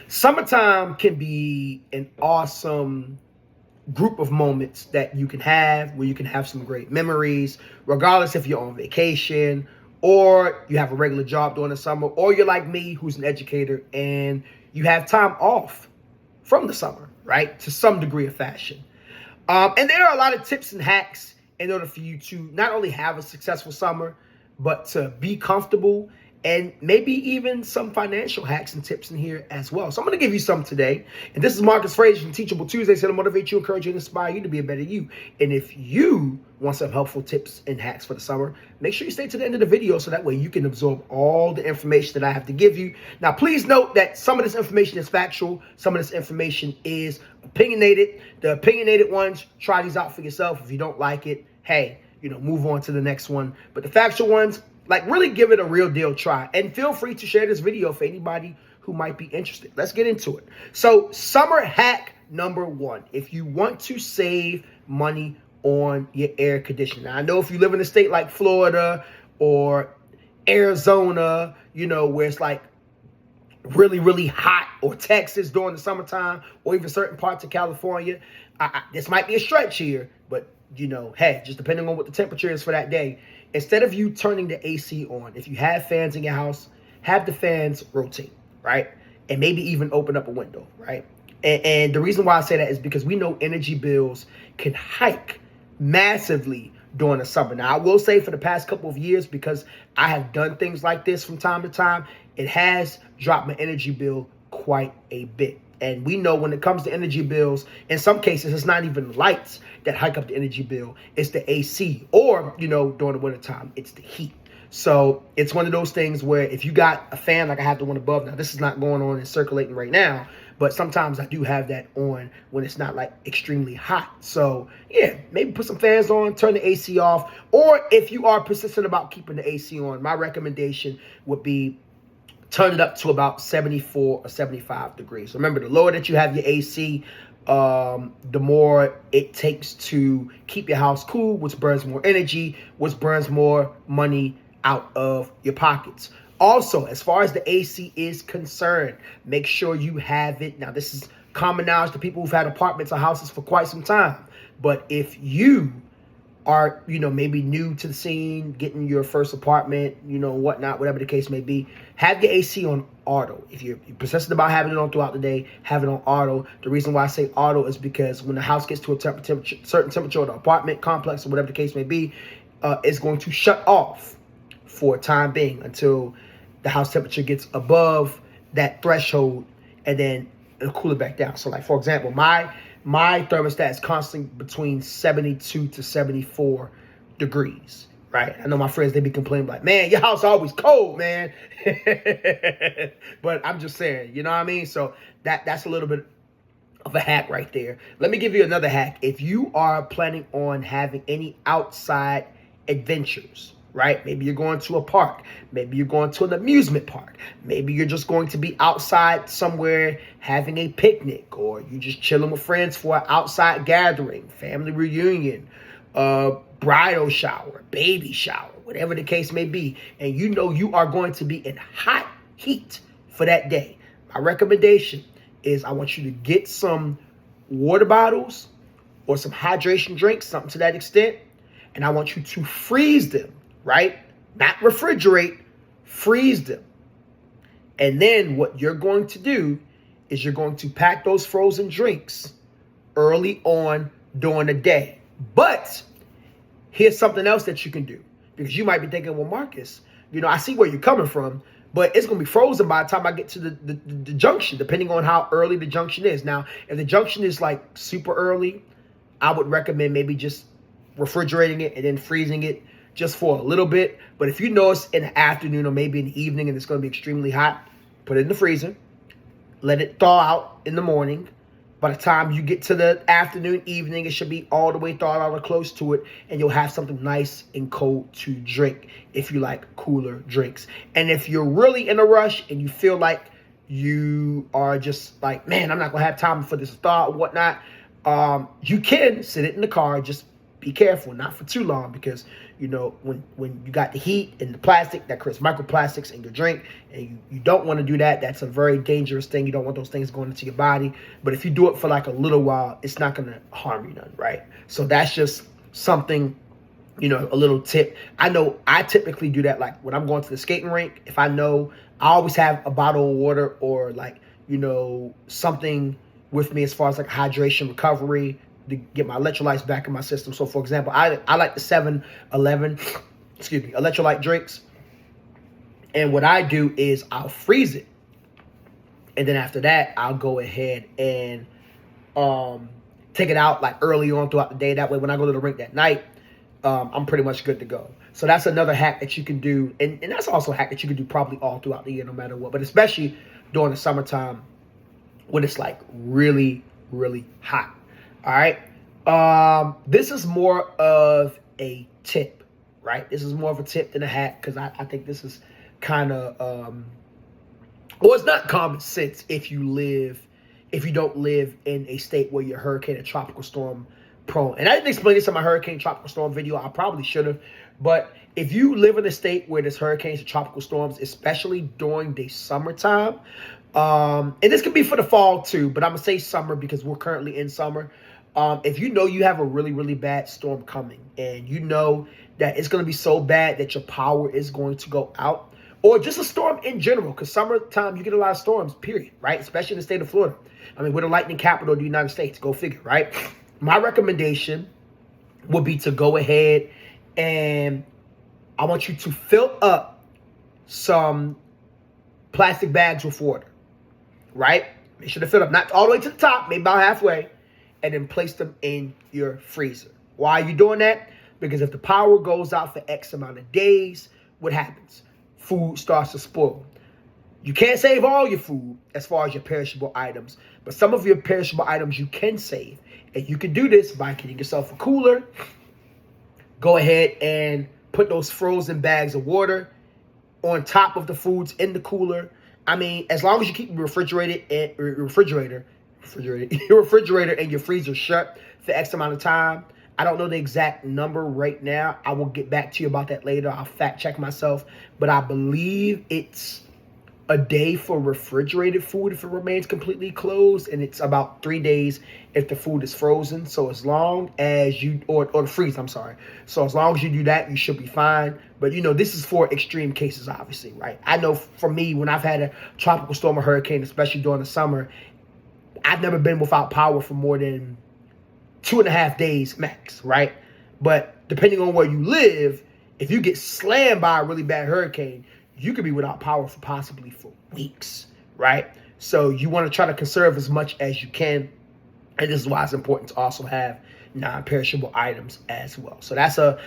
Summertime can be an awesome group of moments that you can have where you can have some great memories, regardless if you're on vacation or you have a regular job during the summer, or you're like me, who's an educator, and you have time off from the summer, right? To some degree of fashion. And there are a lot of tips and hacks in order for you to not only have a successful summer, but to be comfortable, and maybe even some financial hacks and tips in here as well. So I'm going to give you some today. And this is Marcus Frazier from Teachable Tuesdays, here to motivate you, encourage you, and inspire you to be a better you. And if you want some helpful tips and hacks for the summer, make sure you stay to the end of the video so that way you can absorb all the information that I have to give you. Now, please note that some of this information is factual. Some of this information is opinionated. The opinionated ones, try these out for yourself. If you don't like it, hey, move on to the next one. But the factual ones, really give it a real deal try. And feel free to share this video for anybody who might be interested. Let's get into it. So, summer hack number one. If you want to save money on your air conditioning. Now, I know if you live in a state like Florida or Arizona, where it's like really, really hot, or Texas during the summertime, or even certain parts of California, this might be a stretch here, but hey, just depending on what the temperature is for that day, instead of you turning the AC on, if you have fans in your house, have the fans rotate, right? And maybe even open up a window, right? And the reason why I say that is because we know energy bills can hike massively during the summer. Now, I will say for the past couple of years, because I have done things like this from time to time, it has dropped my energy bill quite a bit. And we know when it comes to energy bills, in some cases, it's not even lights that hike up the energy bill. It's the AC, or, during the wintertime, it's the heat. So it's one of those things where if you got a fan, like I have the one above, now this is not going on and circulating right now, but sometimes I do have that on when it's not like extremely hot. So yeah, maybe put some fans on, turn the AC off. Or if you are persistent about keeping the AC on, my recommendation would be turn it up to about 74 or 75 degrees. Remember, the lower that you have your AC, the more it takes to keep your house cool, which burns more energy, which burns more money out of your pockets. Also, as far as the AC is concerned, make sure you have it. Now, this is common knowledge to people who've had apartments or houses for quite some time. But if you are, maybe new to the scene, getting your first apartment, whatnot, whatever the case may be, have your AC on auto. If you're persistent about having it on throughout the day, have it on auto. The reason why I say auto is because when the house gets to a certain temperature, or the apartment complex, or whatever the case may be, it's going to shut off for a time being until the house temperature gets above that threshold, and then it'll cool it back down. So, like, for example, my thermostat is constantly between 72 to 74 degrees, right? I know my friends, they be complaining like, man, your house always cold, man. But I'm just saying, you know what I mean? So that's a little bit of a hack right there. Let me give you another hack. If you are planning on having any outside adventures, right? Maybe you're going to a park. Maybe you're going to an amusement park. Maybe you're just going to be outside somewhere having a picnic, or you just chilling with friends for an outside gathering, family reunion, bridal shower, baby shower, whatever the case may be. And you are going to be in hot heat for that day. My recommendation is I want you to get some water bottles or some hydration drinks, something to that extent. And I want you to freeze them. Right? Not refrigerate, freeze them. And then what you're going to do is you're going to pack those frozen drinks early on during the day. But here's something else that you can do, because you might be thinking, well, Marcus, I see where you're coming from, but it's going to be frozen by the time I get to the junction, depending on how early the junction is. Now, if the junction is like super early, I would recommend maybe just refrigerating it and then freezing it just for a little bit. But if you know it's in the afternoon or maybe in the evening and it's going to be extremely hot, put it in the freezer, let it thaw out in the morning. By the time you get to the afternoon, evening, it should be all the way thawed out or close to it, and you'll have something nice and cold to drink if you like cooler drinks. And if you're really in a rush and you feel like you are just like, man, I'm not going to have time for this thaw or whatnot, you can sit it in the car, just be careful, not for too long, because when you got the heat and the plastic, that creates microplastics in your drink, and you don't want to do that. That's a very dangerous thing. You don't want those things going into your body. But if you do it for like a little while, it's not going to harm you none, right? So that's just something, a little tip. I know I typically do that, like when I'm going to the skating rink. If I know, I always have a bottle of water or like, something with me as far as like hydration recovery to get my electrolytes back in my system. So for example, I like the 7-Eleven, electrolyte drinks. And what I do is I'll freeze it. And then after that, I'll go ahead and take it out like early on throughout the day. That way when I go to the rink that night, I'm pretty much good to go. So that's another hack that you can do. And that's also a hack that you can do probably all throughout the year, no matter what. But especially during the summertime when it's like really, really hot. All right. This is more of a tip, right? This is more of a tip than a hack, because I think this is kind of, well, it's not common sense if you don't live in a state where you're hurricane and tropical storm prone. And I didn't explain this in my hurricane tropical storm video. I probably should have. But if you live in a state where there's hurricanes and tropical storms, especially during the summertime, and this could be for the fall too, but I'm going to say summer because we're currently in summer. If you know you have a really, really bad storm coming, and you know that it's going to be so bad that your power is going to go out, or just a storm in general, because summertime, you get a lot of storms, period, right? Especially in the state of Florida. I mean, we're the lightning capital of the United States. Go figure, right? My recommendation would be to go ahead and I want you to fill up some plastic bags with water, right? Make sure to fill up, not all the way to the top, maybe about halfway, and then place them in your freezer. Why are you doing that? Because if the power goes out for X amount of days, what happens? Food starts to spoil. You can't save all your food as far as your perishable items, but some of your perishable items you can save. And you can do this by getting yourself a cooler. Go ahead and put those frozen bags of water on top of the foods in the cooler. I mean, as long as you keep your refrigerator and your freezer shut for X amount of time. I don't know the exact number right now. I will get back to you about that later. I'll fact check myself. But I believe it's a day for refrigerated food if it remains completely closed, and it's about 3 days if the food is frozen. So as long as you, or the freeze, I'm sorry. So as long as you do that, you should be fine. But this is for extreme cases, obviously, right? I know for me, when I've had a tropical storm or hurricane, especially during the summer, I've never been without power for more than 2.5 days max, right? But depending on where you live, if you get slammed by a really bad hurricane, you could be without power for possibly for weeks, right? So you want to try to conserve as much as you can. And this is why it's important to also have non-perishable items as well. So that's I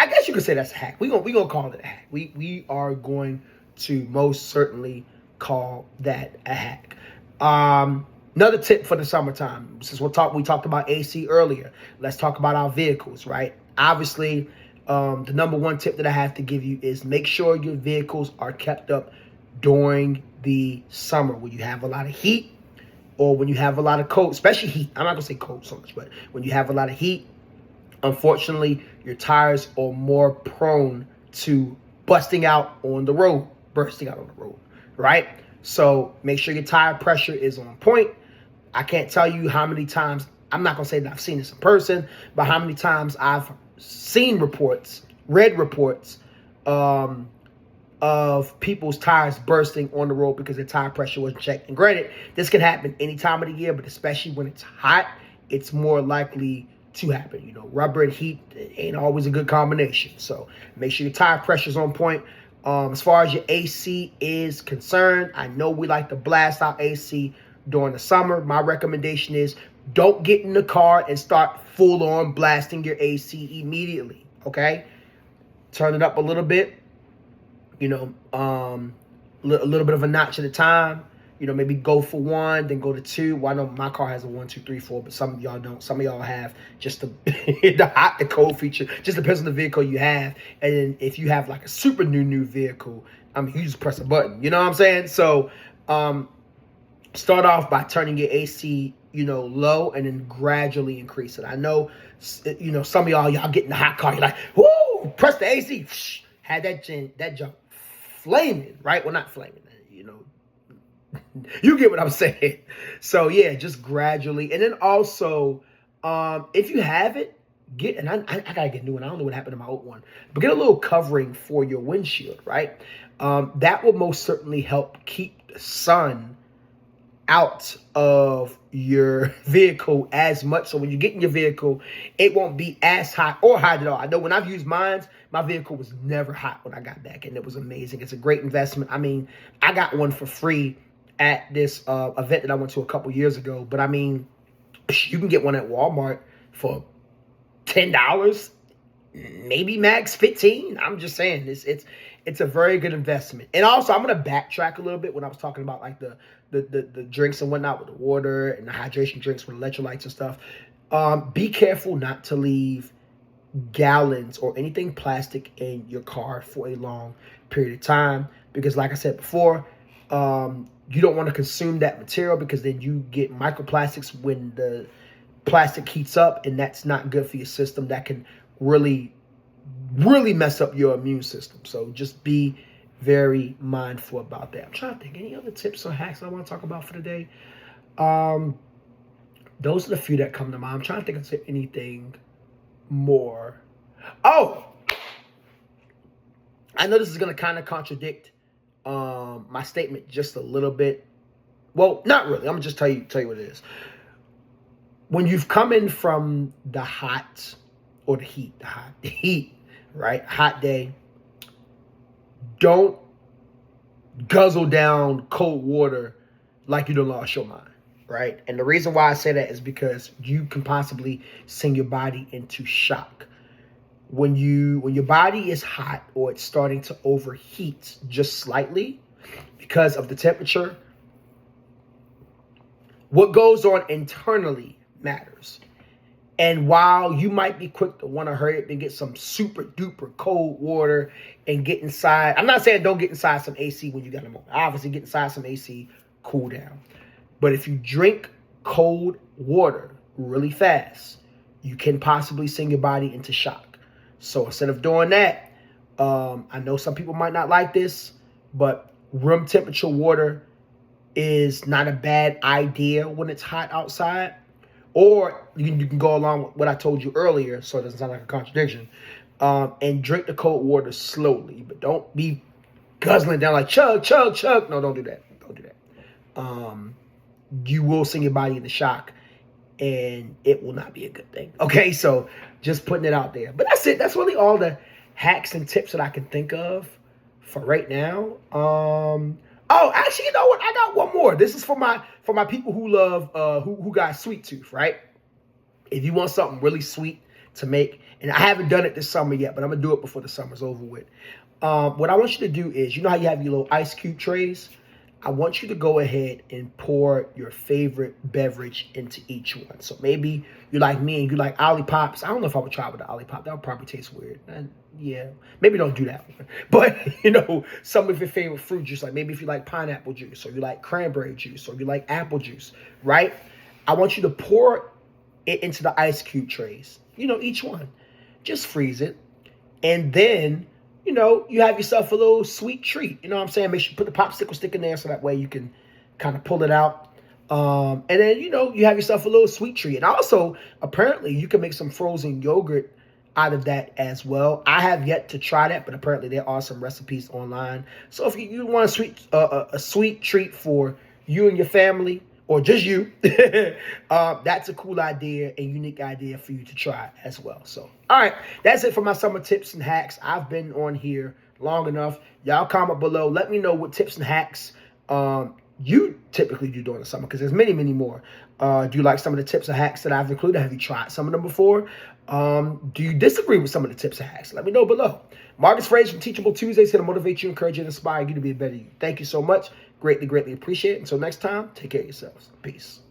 guess you could say that's a hack. We're gonna call it a hack. We are going to most certainly call that a hack. Another tip for the summertime, since we talked about AC earlier, let's talk about our vehicles, right? Obviously, the number one tip that I have to give you is make sure your vehicles are kept up during the summer when you have a lot of heat or when you have a lot of cold, especially heat. I'm not going to say cold so much, but when you have a lot of heat, unfortunately, your tires are more prone to bursting out on the road, right? So make sure your tire pressure is on point. I can't tell you how many times, I'm not going to say that I've seen this in person, but how many times I've seen reports, read reports of people's tires bursting on the road because their tire pressure wasn't checked. And granted, this can happen any time of the year, but especially when it's hot, it's more likely to happen. Rubber and heat ain't always a good combination. So make sure your tire pressure's on point. As far as your AC is concerned, I know we like to blast out AC during the summer. My recommendation is don't get in the car and start full on blasting your AC immediately. Okay? Turn it up a little bit, a little bit of a notch at a time. Maybe go for 1, then go to 2. Well, I know my car has a 1, 2, 3, 4, but some of y'all don't. Some of y'all have just the hot and cold feature. Just depends on the vehicle you have. And then if you have like a super new vehicle, you just press a button. You know what I'm saying? So start off by turning your AC, low, and then gradually increase it. I know, some of y'all get in the hot car, you're like, whoo, press the AC, had that junk flaming, right? Well, not flaming, you get what I'm saying. So yeah, just gradually, and then also, if you have it, and I gotta get a new one. I don't know what happened to my old one, but get a little covering for your windshield, right? That will most certainly help keep the sun out of your vehicle as much. So when you get in your vehicle, it won't be as hot or hot at all. I know when I've used mine, my vehicle was never hot when I got back, and it was amazing. It's a great investment. I mean, I got one for free at this event that I went to a couple years ago. But I mean, you can get one at Walmart for $10, maybe max 15. I'm just saying, it's a very good investment. And also, I'm gonna backtrack a little bit when I was talking about like the drinks and whatnot with the water and the hydration drinks with electrolytes and stuff. Be careful not to leave gallons or anything plastic in your car for a long period of time, because like I said before, you don't want to consume that material, because then you get microplastics when the plastic heats up, and that's not good for your system. That can really mess up your immune system. So just be very mindful about that. I'm trying to think, any other tips or hacks I want to talk about for today? Those are the few that come to mind. I'm trying to think of anything more. Oh, I know this is going to kind of contradict my statement just a little bit. Well, not really. I'm gonna just tell you what it is. When you've come in from the hot or the heat, right? Hot day. Don't guzzle down cold water like you done lost your mind, right? And the reason why I say that is because you can possibly send your body into shock. When your body is hot or it's starting to overheat just slightly because of the temperature, what goes on internally matters. And while you might be quick to want to hurry up and get some super duper cold water and get inside, I'm not saying don't get inside some AC when you got a moment. Obviously, get inside some AC, cool down. But if you drink cold water really fast, you can possibly send your body into shock. So instead of doing that, I know some people might not like this, but room temperature water is not a bad idea when it's hot outside. Or you can go along with what I told you earlier, so it doesn't sound like a contradiction, and drink the cold water slowly. But don't be guzzling down like chug, chug, chug. No, don't do that. Don't do that. You will send your body into shock, and it will not be a good thing. Okay, so just putting it out there. But that's it. That's really all the hacks and tips that I can think of for right now. Oh, actually, you know what? I got one more. This is for my people who love who got sweet tooth, right? If you want something really sweet to make, and I haven't done it this summer yet, but I'm gonna do it before the summer's over with. What I want you to do is, you know how you have your little ice cube trays? I want you to go ahead and pour your favorite beverage into each one. So maybe you like me and you like Olipops. I don't know if I would try with the Olipop. That would probably taste weird. And yeah, maybe don't do that one. But, some of your favorite fruit juice, like maybe if you like pineapple juice, or you like cranberry juice, or you like apple juice, right? I want you to pour it into the ice cube trays, each one. Just freeze it. And then, you have yourself a little sweet treat. You know what I'm saying? Make sure you put the popsicle stick in there so that way you can kind of pull it out. And then, you have yourself a little sweet treat. And also, apparently, you can make some frozen yogurt out of that as well. I have yet to try that, but apparently there are some recipes online. So if you want a sweet treat for you and your family, or just you, that's a cool idea and unique idea for you to try as well. So, all right, that's it for my summer tips and hacks. I've been on here long enough. Y'all comment below. Let me know what tips and hacks you typically do during the summer, because there's many, many more. Do you like some of the tips and hacks that I've included? Have you tried some of them before? Do you disagree with some of the tips and hacks? Let me know below. Marcus Fraser from Teachable Tuesdays, here to motivate you, encourage you, and inspire you to be a better you. Thank you so much. Greatly, greatly appreciate it. Until next time, take care of yourselves. Peace.